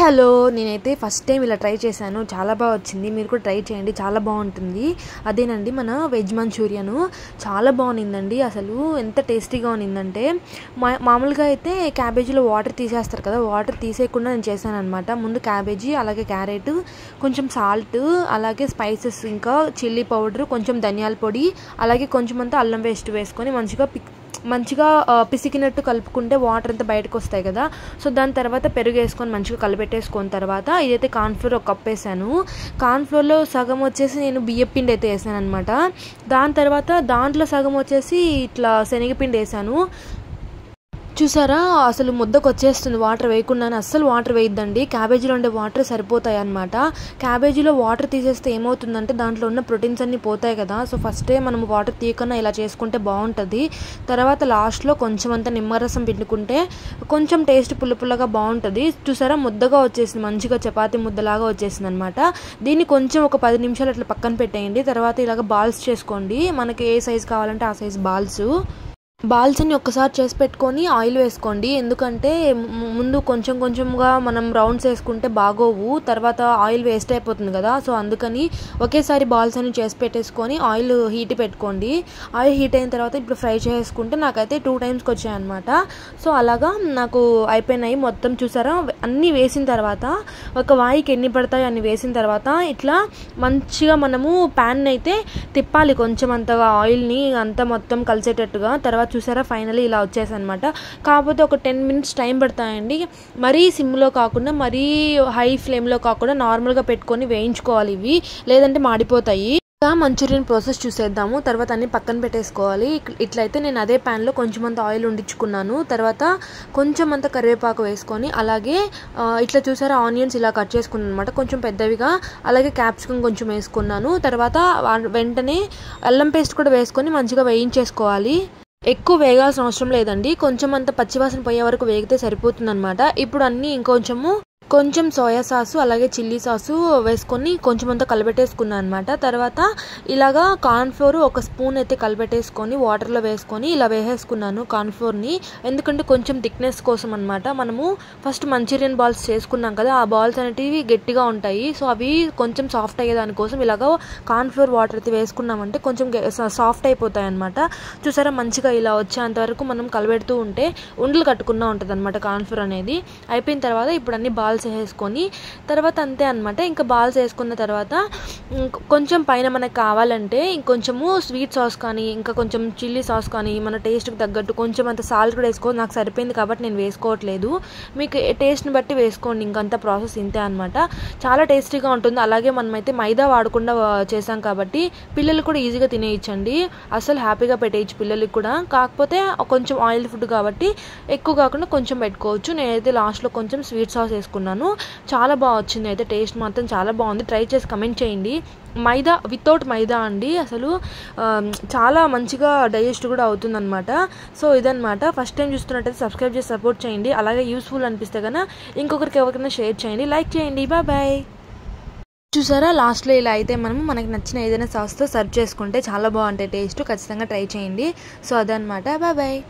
Hello నేనైతే first time ఇలా try చేశాను. చాలా బాగా వచ్చింది. మీరు కూడా ట్రై చేయండి, చాలా బాగుంటుంది. అదేనండి మన వెజ్ మంచూరియను. చాలా బాగుండిందండి. అసలు ఎంత టేస్టీగా ఉన్నిందంటే మామూలుగా అయితే క్యాబేజీలో వాటర్ తీసేస్తారు కదా, వాటర్ తీసేయకుండా నేను చేశాను అనమాట. ముందు క్యాబేజీ, అలాగే క్యారెట్, కొంచెం సాల్ట్, అలాగే స్పైసెస్, ఇంకా చిల్లీ పౌడర్, కొంచెం ధనియాల పొడి, అలాగే కొంచెం అంతా అల్లం పేస్ట్ వేసుకొని మంచిగా పిసికినట్టు కలుపుకుంటే వాటర్ అంతా బయటకు వస్తాయి కదా. సో దాని తర్వాత పెరుగు వేసుకొని మంచిగా కలిపెట్టేసుకున్న తర్వాత ఇదైతే కార్న్ఫ్లోర్ ఒక కప్ వేసాను. కార్న్ఫ్లోర్లో సగం వచ్చేసి నేను బియ్యపిండి అయితే వేసాను అనమాట. దాని తర్వాత దాంట్లో సగం వచ్చేసి ఇట్లా శనగపిండి వేసాను. చూసారా, అసలు ముద్దకు వచ్చేస్తుంది వాటర్ వేయకుండానే. అస్సలు వాటర్ వేయద్దండి, క్యాబేజీలో ఉండే వాటర్ సరిపోతాయి అనమాట. క్యాబేజీలో వాటర్ తీసేస్తే ఏమవుతుందంటే దాంట్లో ఉన్న ప్రోటీన్స్ అన్నీ పోతాయి కదా. సో ఫస్టే మనం వాటర్ తీయకుండా ఇలా చేసుకుంటే బాగుంటుంది. తర్వాత లాస్ట్లో కొంచెం అంతా నిమ్మరసం పిండుకుంటే కొంచెం టేస్ట్ పుల్లగా బాగుంటుంది. చూసారా, ముద్దగా వచ్చేసింది, మంచిగా చపాతీ ముద్దలాగా వచ్చేసింది అనమాట. దీన్ని కొంచెం ఒక 10 నిమిషాలు అట్లా పక్కన పెట్టేయండి. తర్వాత ఇలాగ బాల్స్ చేసుకోండి. మనకి ఏ సైజు కావాలంటే ఆ సైజు బాల్స్ని ఒక్కసారి చేసి పెట్టుకొని ఆయిల్ వేసుకోండి. ఎందుకంటే ముందు కొంచెంగా మనం రౌండ్స్ వేసుకుంటే బాగోవు, తర్వాత ఆయిల్ వేస్ట్ అయిపోతుంది కదా. సో అందుకని ఒకేసారి బాల్స్ అని చేసి పెట్టేసుకొని ఆయిల్ హీట్ పెట్టుకోండి. ఆయిల్ హీట్ అయిన తర్వాత ఇప్పుడు ఫ్రై చేసుకుంటే నాకైతే 2 టైమ్స్కి వచ్చాయన్నమాట. సో అలాగా నాకు అయిపోయినాయి మొత్తం. చూసారా, అన్నీ వేసిన తర్వాత ఒక వాయికి ఎన్ని పడతాయో అన్ని వేసిన తర్వాత ఇట్లా మంచిగా మనము ప్యాన్ అయితే తిప్పాలి, కొంచెం అంతగా ఆయిల్ని అంతా మొత్తం కలిసేటట్టుగా. తర్వాత చూసారా, ఫైనల్లీ ఇలా వచ్చేసి అనమాట. కాకపోతే ఒక 10 మినిట్స్ టైం పడతాయండి. మరీ సిమ్లో కాకుండా మరీ హై ఫ్లేమ్లో కాకుండా నార్మల్గా పెట్టుకొని వేయించుకోవాలి ఇవి, లేదంటే మాడిపోతాయి. మంచూరియన్ ప్రాసెస్ చూసేద్దాము. తర్వాత అన్ని పక్కన పెట్టేసుకోవాలి. ఇట్లయితే నేను అదే ప్యాన్లో కొంచెం అంత ఆయిల్ ఉండించుకున్నాను. తర్వాత కొంచెం అంత కరివేపాకు వేసుకొని, అలాగే ఇట్లా చూసారా ఆనియన్స్ ఇలా కట్ చేసుకున్నాను అనమాట, కొంచెం పెద్దవిగా. అలాగే క్యాప్సికమ్ కొంచెం వేసుకున్నాను. తర్వాత వెంటనే అల్లం పేస్ట్ కూడా వేసుకొని మంచిగా వేయించేసుకోవాలి. ఎక్కువ వేగాల్సిన అవసరం లేదండి, కొంచెం అంత పచ్చివాసన పోయే వరకు వేగితే సరిపోతుందన్నమాట. ఇప్పుడు అన్నీ కొంచెం సోయా సాసు, అలాగే చిల్లీ సాసు వేసుకొని కొంచెం అంతా కలిపెట్టేసుకున్నాను అనమాట. తర్వాత ఇలాగా కార్న్ఫ్లోర్ ఒక స్పూన్ అయితే కలిపెట్టేసుకొని వాటర్లో వేసుకొని ఇలా వేసేసుకున్నాను కార్న్ఫ్లోర్ని. ఎందుకంటే కొంచెం థిక్నెస్ కోసం అనమాట. మనము ఫస్ట్ మంచూరియన్ బాల్స్ చేసుకున్నాం కదా, ఆ బాల్స్ అనేటివి గట్టిగా ఉంటాయి. సో అవి కొంచెం సాఫ్ట్ అయ్యేదానికోసం ఇలాగ కార్న్ఫ్లోర్ వాటర్ అయితే వేసుకున్నామంటే కొంచెం సాఫ్ట్ అయిపోతాయి అనమాట. చూసారా, మంచిగా ఇలా వచ్చేంత వరకు మనం కలిపెడుతూ ఉంటే ఉండలు కట్టుకున్నా ఉంటుంది అనమాట కార్న్ఫ్లోర్ అనేది. అయిపోయిన తర్వాత ఇప్పుడు అన్ని బాల్స్ వేసుకొని తర్వాత అంతే అనమాట. ఇంకా బాల్స్ వేసుకున్న తర్వాత కొంచెం పైన మనకు కావాలంటే ఇంకొంచెము స్వీట్ సాస్ కానీ, ఇంకా కొంచెం చిల్లీ సాస్ కానీ, మన టేస్ట్కి తగ్గట్టు కొంచెం అంత సాల్ట్ కూడా వేసుకో. నాకు సరిపోయింది కాబట్టి నేను వేసుకోవట్లేదు, మీకు టేస్ట్ని బట్టి వేసుకోండి. ఇంకంత ప్రాసెస్ ఇంతే అనమాట. చాలా టేస్టీగా ఉంటుంది. అలాగే మనమైతే మైదా వాడకుండా చేసాం కాబట్టి పిల్లలు కూడా ఈజీగా తినేయచ్చండి. అసలు హ్యాపీగా పెట్టేయచ్చు పిల్లలకి కూడా. కాకపోతే కొంచెం ఆయిల్ ఫుడ్ కాబట్టి ఎక్కువ కాకుండా కొంచెం పెట్టుకోవచ్చు. నేనైతే లాస్ట్లో కొంచెం స్వీట్ సాస్ వేసుకున్నాను. చాలా బాగా వచ్చింది అయితే, టేస్ట్ మాత్రం చాలా బాగుంది. ట్రై చేసి కమెంట్ చేయండి. వితౌట్ మైదా అండి, అసలు చాలా మంచిగా డైజెస్ట్ కూడా అవుతుంది అనమాట. సో ఇదనమాట. ఫస్ట్ టైం చూస్తున్నట్టయితే సబ్స్క్రైబ్ చేసి సపోర్ట్ చేయండి. అలాగే యూస్ఫుల్ అనిపిస్తే కన్నా ఇంకొకరికి ఎవరికైనా షేర్ చేయండి, లైక్ చేయండి. బాయ్. చూసారా, లాస్ట్లో ఇలా అయితే మనకి నచ్చిన ఏదైనా సాస్తో సర్వ్ చేసుకుంటే చాలా బాగుంటాయి టేస్ట్. ఖచ్చితంగా ట్రై చేయండి. సో అదనమాట. బాయ్.